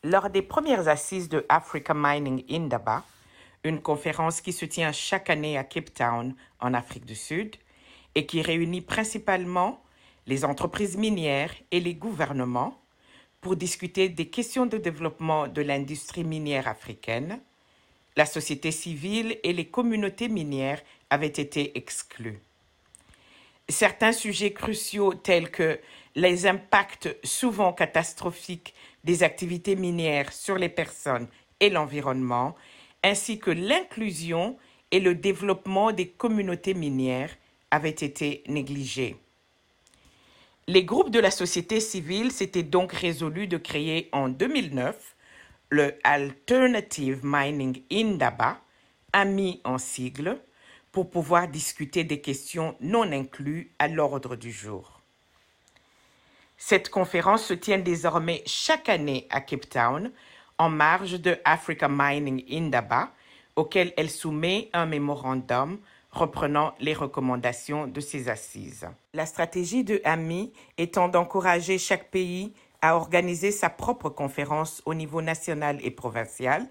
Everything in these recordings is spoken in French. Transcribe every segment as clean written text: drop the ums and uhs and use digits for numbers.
Lors des premières assises de Africa Mining Indaba, une conférence qui se tient chaque année à Cape Town, en Afrique du Sud, et qui réunit principalement les entreprises minières et les gouvernements pour discuter des questions de développement de l'industrie minière africaine, la société civile et les communautés minières avaient été exclus. Certains sujets cruciaux tels que les impacts souvent catastrophiques des activités minières sur les personnes et l'environnement, ainsi que l'inclusion et le développement des communautés minières avaient été négligés. Les groupes de la société civile s'étaient donc résolus de créer en 2009 le Alternative Mining Indaba, AMI en sigle, pour pouvoir discuter des questions non incluses à l'ordre du jour. Cette conférence se tient désormais chaque année à Cape Town, en marge de Africa Mining Indaba, auquel elle soumet un mémorandum reprenant les recommandations de ces assises. La stratégie de AMI étant d'encourager chaque pays à organiser sa propre conférence au niveau national et provincial,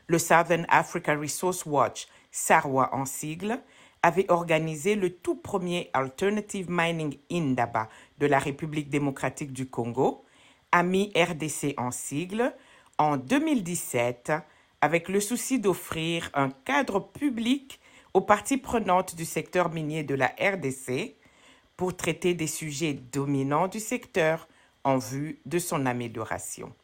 le Southern Africa Resource Watch, SARWA en sigle, avait organisé le tout premier Alternative Mining Indaba de la République démocratique du Congo, AMI RDC en sigle, en 2017, avec le souci d'offrir un cadre public aux parties prenantes du secteur minier de la RDC pour traiter des sujets dominants du secteur en vue de son amélioration.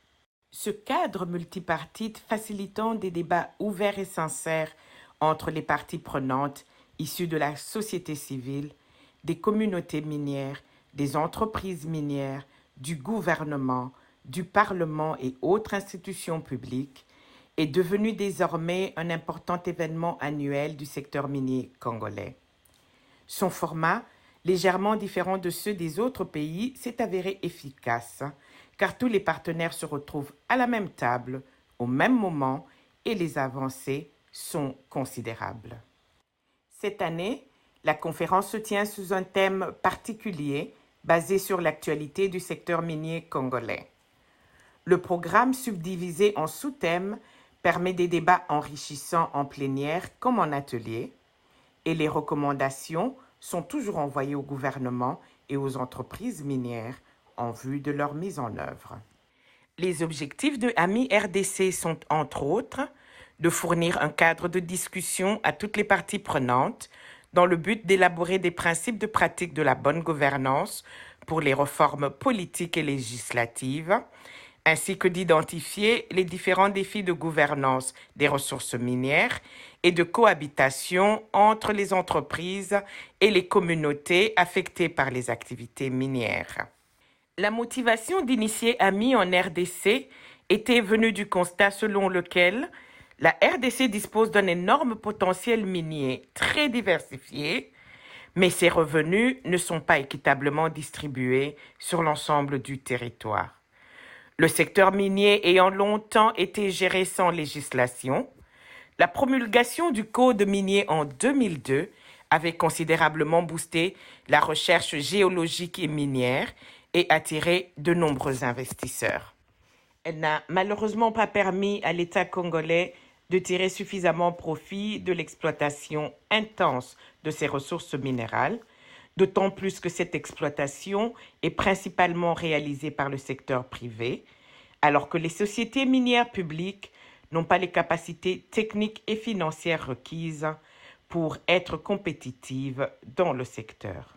Ce cadre multipartite facilitant des débats ouverts et sincères entre les parties prenantes issues de la société civile, des communautés minières, des entreprises minières, du gouvernement, du Parlement et autres institutions publiques est devenu désormais un important événement annuel du secteur minier congolais. Son format, légèrement différent de ceux des autres pays, s'est avéré efficace, car tous les partenaires se retrouvent à la même table, au même moment, et les avancées sont considérables. Cette année, la conférence se tient sous un thème particulier basé sur l'actualité du secteur minier congolais. Le programme subdivisé en sous-thèmes permet des débats enrichissants en plénière comme en atelier, et les recommandations sont toujours envoyées au gouvernement et aux entreprises minières en vue de leur mise en œuvre. Les objectifs de AMI RDC sont entre autres de fournir un cadre de discussion à toutes les parties prenantes dans le but d'élaborer des principes de pratique de la bonne gouvernance pour les réformes politiques et législatives, ainsi que d'identifier les différents défis de gouvernance des ressources minières et de cohabitation entre les entreprises et les communautés affectées par les activités minières. La motivation d'initier AMI en RDC était venue du constat selon lequel la RDC dispose d'un énorme potentiel minier très diversifié, mais ses revenus ne sont pas équitablement distribués sur l'ensemble du territoire. Le secteur minier ayant longtemps été géré sans législation, la promulgation du Code minier en 2002 avait considérablement boosté la recherche géologique et minière et attiré de nombreux investisseurs. Elle n'a malheureusement pas permis à l'État congolais de tirer suffisamment profit de l'exploitation intense de ses ressources minérales, d'autant plus que cette exploitation est principalement réalisée par le secteur privé, alors que les sociétés minières publiques n'ont pas les capacités techniques et financières requises pour être compétitives dans le secteur.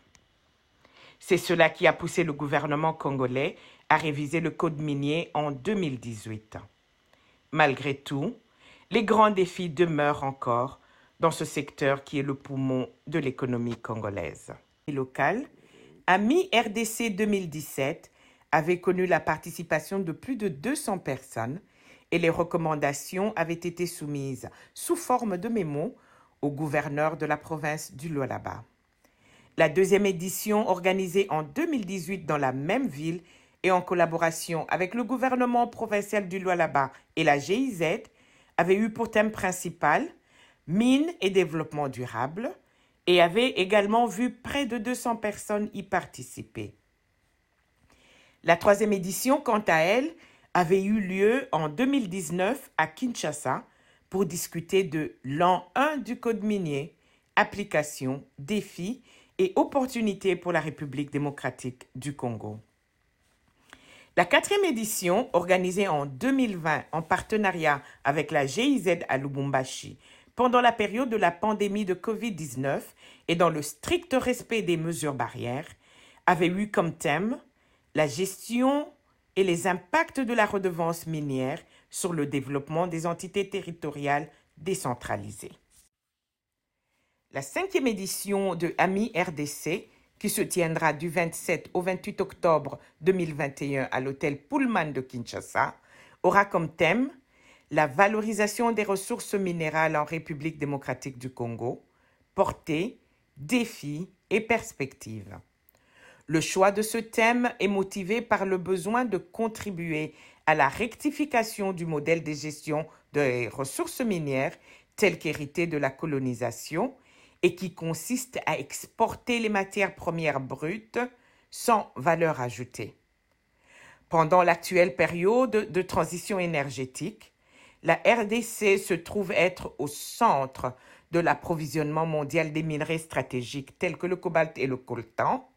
C'est cela qui a poussé le gouvernement congolais à réviser le code minier en 2018. Malgré tout, les grands défis demeurent encore dans ce secteur qui est le poumon de l'économie congolaise. Local, AMI RDC 2017 avait connu la participation de plus de 200 personnes et les recommandations avaient été soumises sous forme de mémo au gouverneur de la province du Lualaba. La deuxième édition, organisée en 2018 dans la même ville et en collaboration avec le gouvernement provincial du Lualaba et la GIZ, avait eu pour thème principal « Mines et développement durable » et avait également vu près de 200 personnes y participer. La troisième édition, quant à elle, avait eu lieu en 2019 à Kinshasa pour discuter de l'an 1 du Code minier, applications, défis et opportunités pour la République démocratique du Congo. La 4e édition, organisée en 2020 en partenariat avec la GIZ à Lubumbashi pendant la période de la pandémie de COVID-19 et dans le strict respect des mesures barrières, avait eu comme thème la gestion et les impacts de la redevance minière sur le développement des entités territoriales décentralisées. La 5e édition de AMI RDC, qui se tiendra du 27 au 28 octobre 2021 à l'hôtel Pullman de Kinshasa, aura comme thème la valorisation des ressources minérales en République démocratique du Congo, portée, défis et perspectives. Le choix de ce thème est motivé par le besoin de contribuer à la rectification du modèle de gestion des ressources minières tel qu'hérité de la colonisation et qui consiste à exporter les matières premières brutes sans valeur ajoutée. Pendant l'actuelle période de transition énergétique, la RDC se trouve être au centre de l'approvisionnement mondial des minerais stratégiques tels que le cobalt et le coltan,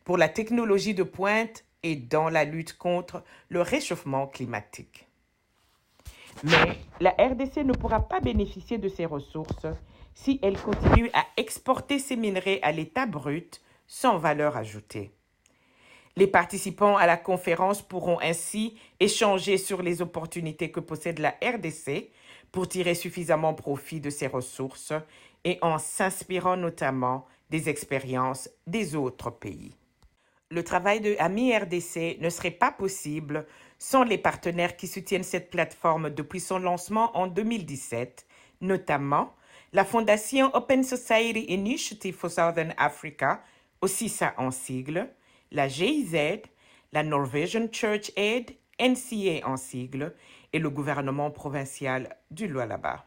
pour la technologie de pointe et dans la lutte contre le réchauffement climatique. Mais la RDC ne pourra pas bénéficier de ces ressources si elle continue à exporter ces minerais à l'état brut sans valeur ajoutée. Les participants à la conférence pourront ainsi échanger sur les opportunités que possède la RDC pour tirer suffisamment profit de ces ressources et en s'inspirant notamment des expériences des autres pays. Le travail de AMI RDC ne serait pas possible sans les partenaires qui soutiennent cette plateforme depuis son lancement en 2017, notamment la Fondation Open Society Initiative for Southern Africa, aussi ça en sigle, la GIZ, la Norwegian Church Aid, NCA en sigle, et le gouvernement provincial du Lualaba.